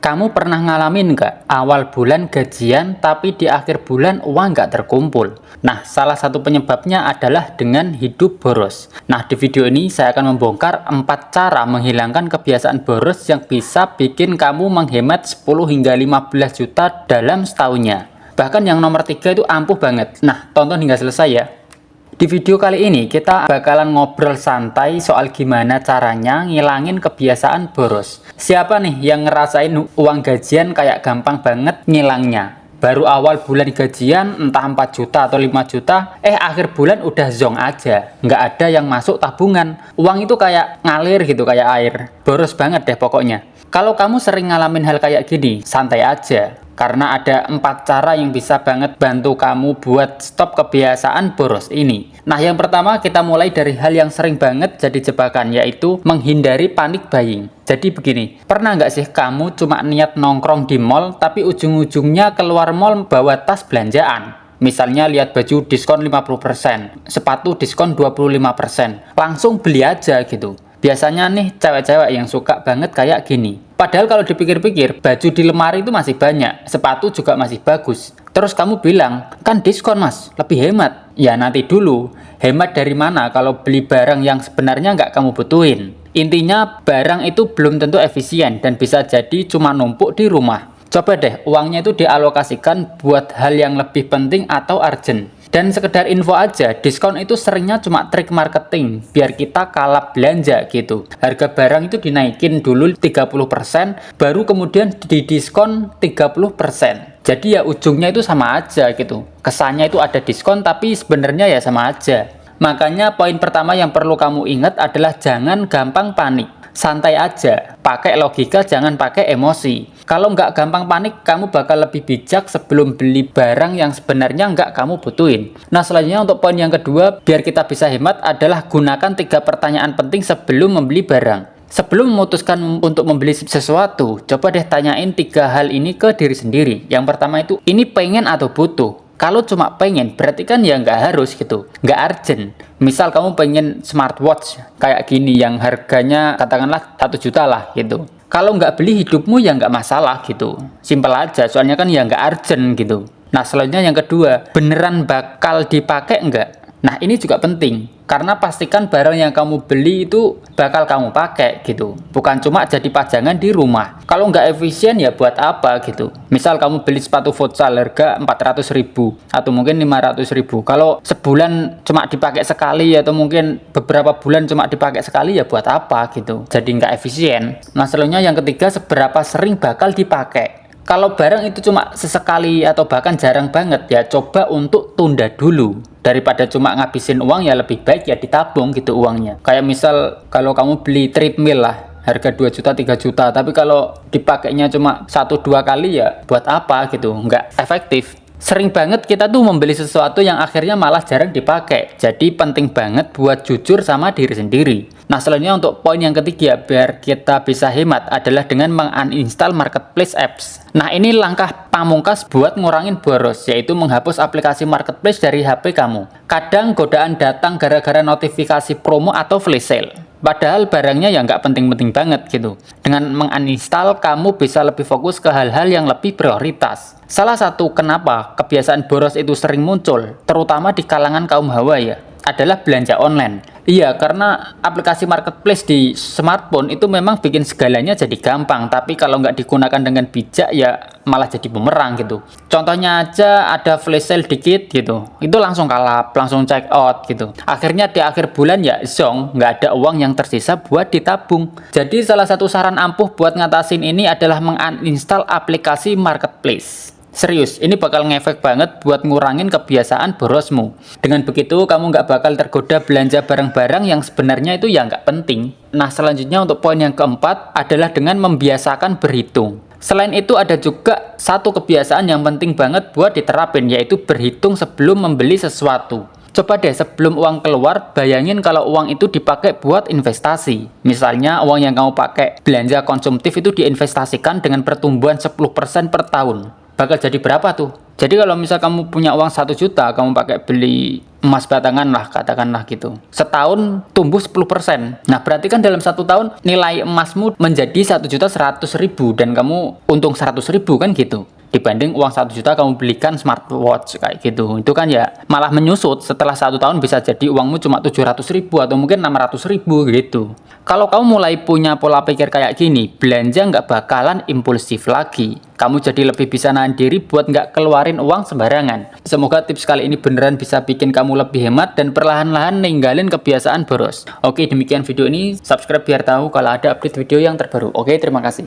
Kamu pernah ngalamin nggak awal bulan gajian tapi di akhir bulan uang nggak terkumpul? Nah, salah satu penyebabnya adalah dengan hidup boros. Nah, di video ini saya akan membongkar 4 cara menghilangkan kebiasaan boros yang bisa bikin kamu menghemat 10 hingga 15 juta dalam setahunnya. Bahkan yang nomor 3 itu ampuh banget. Nah, tonton hingga selesai ya. Di video kali ini kita bakalan ngobrol santai soal gimana caranya ngilangin kebiasaan boros. Siapa nih yang ngerasain uang gajian kayak gampang banget ngilangnya? Baru awal bulan gajian entah 4 juta atau 5 juta, akhir bulan udah zong aja. Nggak ada yang masuk tabungan. Uang itu kayak ngalir gitu, kayak air. Boros banget deh pokoknya. Kalau kamu sering ngalamin hal kayak gini, santai aja. Karena ada 4 cara yang bisa banget bantu kamu buat stop kebiasaan boros ini. Nah, yang pertama kita mulai dari hal yang sering banget jadi jebakan, yaitu menghindari panic buying. Jadi begini, pernah nggak sih kamu cuma niat nongkrong di mall, tapi ujung-ujungnya keluar mall bawa tas belanjaan? Misalnya lihat baju diskon 50%, sepatu diskon 25%, langsung beli aja gitu. Biasanya nih cewek-cewek yang suka banget kayak gini. Padahal kalau dipikir-pikir, baju di lemari itu masih banyak, sepatu juga masih bagus. Terus kamu bilang, kan diskon mas, lebih hemat. Ya nanti dulu, hemat dari mana kalau beli barang yang sebenarnya nggak kamu butuhin? Intinya barang itu belum tentu efisien dan bisa jadi cuma numpuk di rumah. Coba deh uangnya itu dialokasikan buat hal yang lebih penting atau urgent. Dan sekedar info aja, diskon itu seringnya cuma trik marketing biar kita kalap belanja gitu. Harga barang itu dinaikin dulu 30%, baru kemudian didiskon 30%. Jadi ya ujungnya itu sama aja gitu. Kesannya itu ada diskon tapi sebenarnya ya sama aja. Makanya poin pertama yang perlu kamu ingat adalah jangan gampang panik. Santai aja, pakai logika, jangan pakai emosi. Kalau nggak gampang panik, kamu bakal lebih bijak sebelum beli barang yang sebenarnya nggak kamu butuhin. Nah, selanjutnya untuk poin yang kedua, biar kita bisa hemat adalah gunakan 3 pertanyaan penting sebelum membeli barang. Sebelum memutuskan untuk membeli sesuatu, coba deh tanyain 3 hal ini ke diri sendiri. Yang pertama itu, ini pengen atau butuh? Kalau cuma pengen, berarti kan ya nggak harus gitu, nggak urgent. Misal kamu pengen smartwatch kayak gini yang harganya katakanlah 1 juta lah gitu. Kalau nggak beli hidupmu ya nggak masalah gitu. Simpel aja, soalnya kan ya nggak urgent gitu. Nah, selanjutnya yang kedua, beneran bakal dipakai nggak? Nah, ini juga penting. Karena pastikan barang yang kamu beli itu bakal kamu pakai gitu. Bukan cuma jadi pajangan di rumah. Kalau nggak efisien ya buat apa gitu. Misal kamu beli sepatu futsal harga 400.000 atau mungkin 500.000. Kalau sebulan cuma dipakai sekali atau mungkin beberapa bulan cuma dipakai sekali ya buat apa gitu. Jadi nggak efisien. Nah, selanjutnya yang ketiga, seberapa sering bakal dipakai. Kalau barang itu cuma sesekali atau bahkan jarang banget ya coba untuk tunda dulu. Daripada cuma ngabisin uang ya lebih baik ya ditabung gitu uangnya. Kayak misal kalau kamu beli treadmill lah harga 2 juta 3 juta, tapi kalau dipakainya cuma 1-2 kali ya buat apa gitu, nggak efektif. Sering banget kita tuh membeli sesuatu yang akhirnya malah jarang dipakai. Jadi penting banget buat jujur sama diri sendiri. Nah, selanjutnya untuk poin yang ketiga biar kita bisa hemat adalah dengan menguninstall marketplace apps. Nah, ini langkah pamungkas buat ngurangin boros, yaitu menghapus aplikasi marketplace dari HP kamu. Kadang godaan datang gara-gara notifikasi promo atau flash sale. Padahal barangnya ya nggak penting-penting banget gitu. Dengan menguninstall, kamu bisa lebih fokus ke hal-hal yang lebih prioritas. Salah satu kenapa kebiasaan boros itu sering muncul, terutama di kalangan kaum hawa ya, adalah belanja online. Iya, karena aplikasi marketplace di smartphone itu memang bikin segalanya jadi gampang, tapi kalau nggak digunakan dengan bijak ya malah jadi bumerang gitu. Contohnya aja ada flash sale dikit gitu, itu langsung kalap, langsung check out gitu. Akhirnya di akhir bulan ya zong, nggak ada uang yang tersisa buat ditabung. Jadi salah satu saran ampuh buat ngatasin ini adalah menguninstall aplikasi marketplace. Serius, ini bakal ngefek banget buat ngurangin kebiasaan borosmu. Dengan begitu, kamu nggak bakal tergoda belanja barang-barang yang sebenarnya itu ya nggak penting. Nah, selanjutnya untuk poin yang keempat adalah dengan membiasakan berhitung. Selain itu ada juga satu kebiasaan yang penting banget buat diterapin, yaitu berhitung sebelum membeli sesuatu. Coba deh sebelum uang keluar, bayangin kalau uang itu dipakai buat investasi. Misalnya uang yang kamu pakai belanja konsumtif itu diinvestasikan dengan pertumbuhan 10% per tahun. Bakal jadi berapa tuh? Jadi kalau misal kamu punya uang 1 juta, kamu pakai beli emas batangan lah, katakanlah gitu. Setahun tumbuh 10%. Nah, berarti kan dalam 1 tahun nilai emasmu menjadi 1.100.000 dan kamu untung 100.000 kan gitu. Dibanding uang 1 juta kamu belikan smartwatch kayak gitu. Itu kan ya malah menyusut, setelah 1 tahun bisa jadi uangmu cuma 700.000 atau mungkin 600.000 gitu. Kalau kamu mulai punya pola pikir kayak gini, belanja nggak bakalan impulsif lagi. Kamu jadi lebih bisa nahan diri buat nggak keluarin uang sembarangan. Semoga tips kali ini beneran bisa bikin kamu lebih hemat dan perlahan-lahan ninggalin kebiasaan boros. Oke, demikian video ini. Subscribe biar tahu kalau ada update video yang terbaru. Oke, terima kasih.